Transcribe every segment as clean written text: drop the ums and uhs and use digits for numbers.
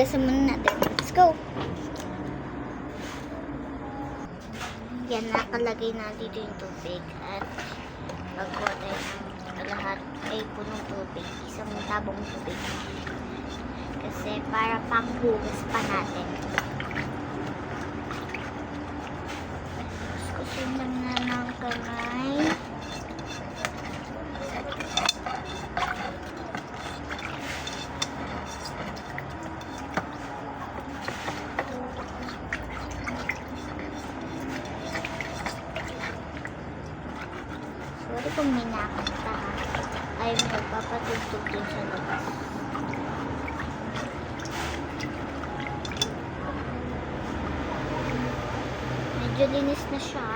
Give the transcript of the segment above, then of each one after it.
Hugasan muna natin. Let's go! Yan, nakalagay na dito yung tubig. At pagkuha tayo ng lahat ay punong tubig. Isang tabong tubig. Kasi para panghugas pa natin. Kuskusin lang na ng kamay. Sorry kung may nakanta ha. Ay, magpapatugtog din sa labas. Medyo linis na siya.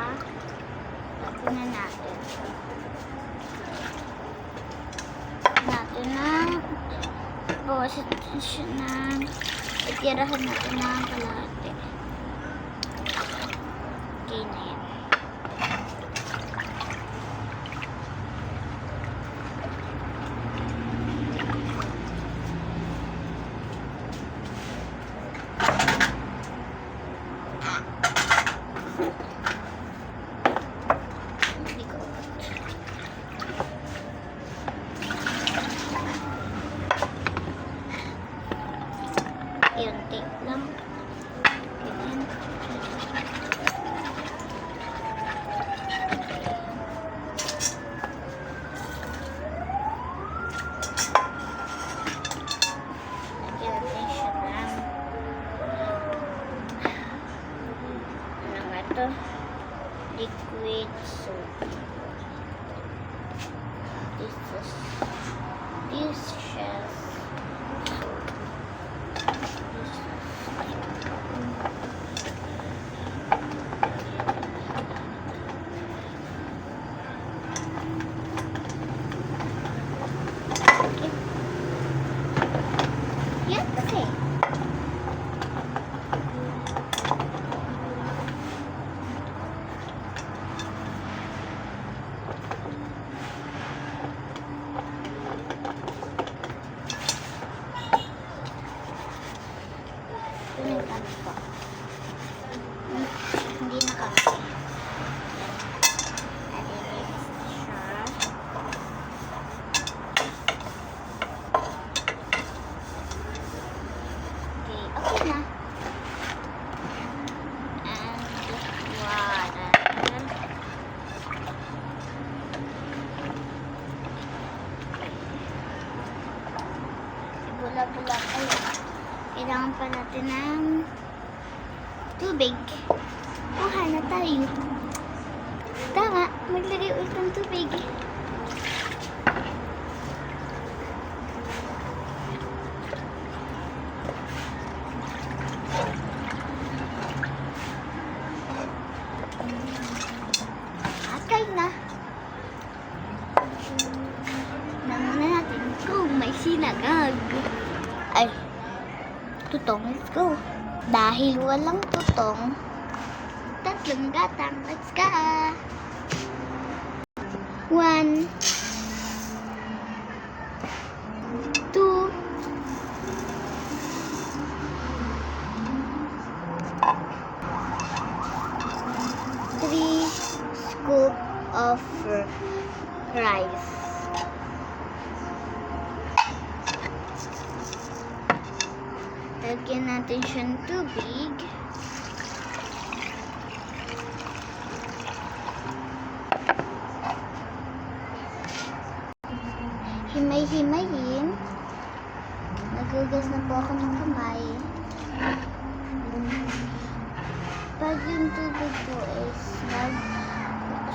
Tapos na natin. Natin na bawasan siya na itirahan natin ng kalahati. Okay na yan. Iunti lang. Ganyan. Lagyan natin siya ng ano nga ito? Liquid soap. This shells. Yan kasi. Ito yung kami ko. Hindi na kami. Nalilinis na siya. Okay na. And water. Bula-bula kayo. Kailangan pa natin ng tubig. Kuha na tayo. Tama, maglagay ulit ng tubig. Okay na. Namuna natin kung may sinagag. Ay, tutong, let's go. Dahil walang tutong, tatlong gatang, let's go. 1, 2, 3 scoop of rice. Lagyan natin siya ng tubig. Himay-himayin. Nagugas na po ako ng kamay. Pag yung tubig po is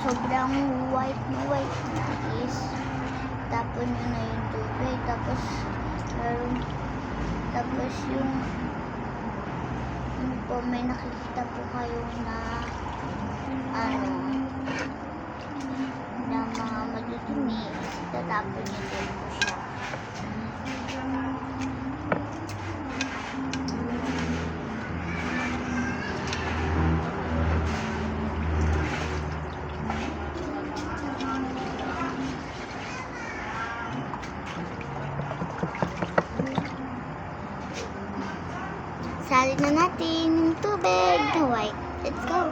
sobrang white na is tapon nyo na yung tubig. Tapos yung po may nakikita po kayo na na mga madudumi, tatapon nyo din po siya. Salin na natin yung tubig na white. Let's go.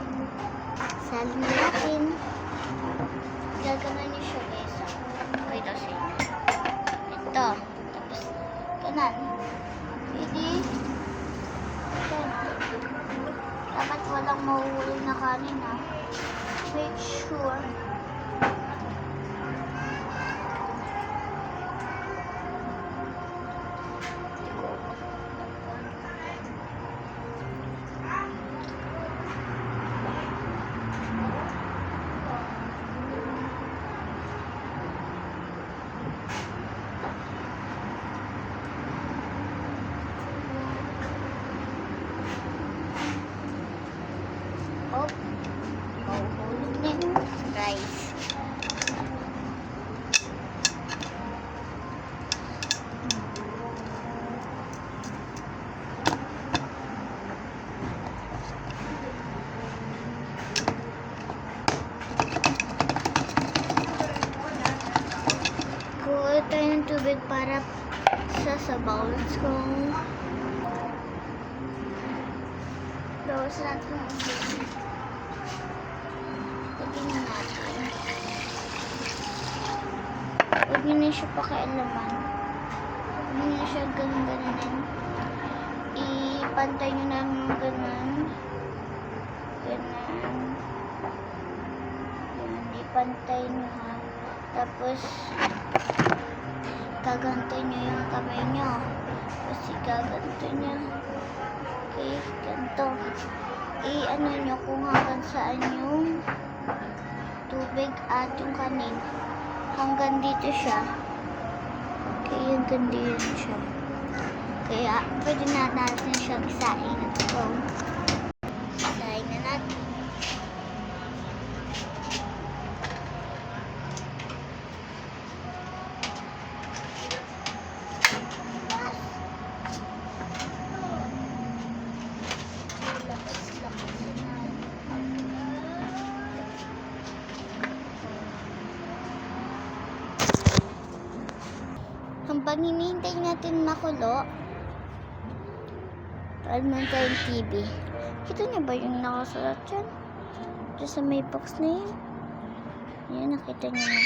Salin na natin. Gaganan niyo siya guys. Wait a second. Ito. Tapos, kanan. Ready? Dapat walang mahuhulog na kanin ha. Make sure. Oh, mahuhulog na yung rice. Kuha tayo ng tubig para sa sabaw. Let's go. Bawas natin ang tubig. Tignan natin. Huwag nyo na siya pakialaman. Huwag nyo na siya ganun-ganunin. Ipantay nyo na ng ganun. Ganun. Yan. Ipantay nyo ha. Tapos, gagantay nyo yung kamay nyo. Kasi gaganto nyo. Okay, ganito. I-ano nyo kung hanggang saan yung tubig at yung kanin. Hanggang dito siya. Okay, hanggang dito siya. Kaya, pwede na natin siya gisain. So, gisain na natin. Habang hinihintay natin makulo, naman tayong TV. Kita niyo ba yung nakasulat dyan? Diyan sa may box na yun. Yan, nakita niyo na.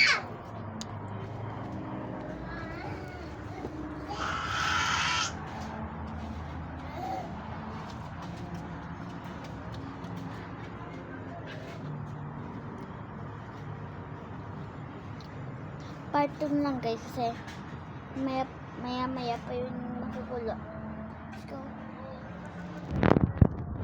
Part 2 lang guys kasi maya pa yun makukulo. Let's go.